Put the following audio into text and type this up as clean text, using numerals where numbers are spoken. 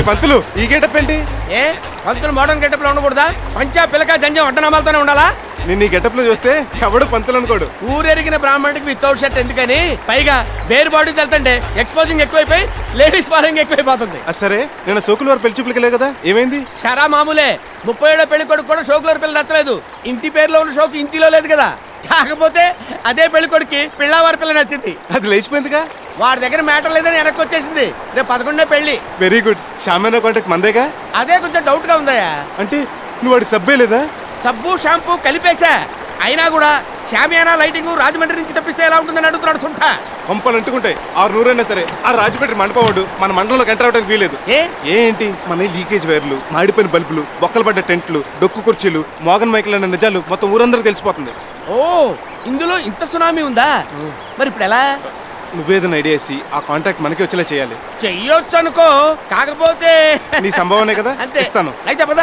పంతులు ఈ గేటప్ ఏంటి? ఏ పంతులు modern getup లో ఉండకూడదా? పంచా పిలక జంజం అడ్డనామాలతోనే ఉండాలా? నేను ఈ గెటప్ లో చూస్తే ఎవడు పంతులు అనుకోడు. ఊరెరిగిన బ్రాహ్మణుడికి వితౌట్ షర్ట్ ఎందుకని, పైగా బేర్ బాడీ వెళ్తుంటే ఎక్స్పోజింగ్ ఎక్కువైపోయి లేడీస్ ఫాలోయింగ్ ఎక్కువైపోతుంది. సరే నేను సోకులు వారు పెళ్లి చూపులకి కదా, ఏమైంది? షరా మామూలే. 37 పెళ్లి కొడుకు కూడా షోకులర్ పిల్ల నచ్చలేదు. ఇంటి పేరులో ఉన్న షోకు ఇంటిలో లేదు కదా. కాకపోతే అదే పెళ్లి కొడుకు పిల్లవారి పిల్ల నచ్చింది. అది లేచిపోయిందిగా. వాడి దగ్గర మ్యాటర్ లేదని వెనక్కి వచ్చేసింది. రేపు 11 పెళ్లి. Very good. షామేనా కాంటాక్ట్ మందేగా? అదే కొంచెం డౌట్ గా ఉందయ్యా. అంటే నువ్వు వాడికి సబ్బే లేదా? సబ్బు షాంపూ కలిపేశా. అయినా కూడా షామియానా లైటింగ్ రాజమండ్రి నుంచి తప్పిస్తే ఎలా ఉంటుందని అడుగుతున్నాడు సుంఠ. పంపలు అంటుకుంటాయి. 600 అయినా సరే ఆ రాజమండ్రి మండపవాడు మన మండలంలోకి ఎంటర్ అవడానికి వీలేదు. ఏంటి మన లీకేజ్ వైర్లు, మాడిపోయిన బల్బులు, బొక్కలు పడ్డ టెంట్లు, డొక్కు కుర్చీలు, మోగన్ మైకులు అన్న నిజాలు మొత్తం ఊరందరికి తెలిసిపోతుంది. ఓ ఇందులో ఇంత సునామీ ఉందా? మరి ఇప్పుడు ఎలా? నువ్వేదైనా ఐడియా వేసి ఆ కాంటాక్ట్ మనకి వచ్చేలా చేయాలి. చెయ్యొచ్చు అనుకో, కాకపోతే నీ సంభవనే కదా, అంతే. ఇస్తాను. అయితే పద.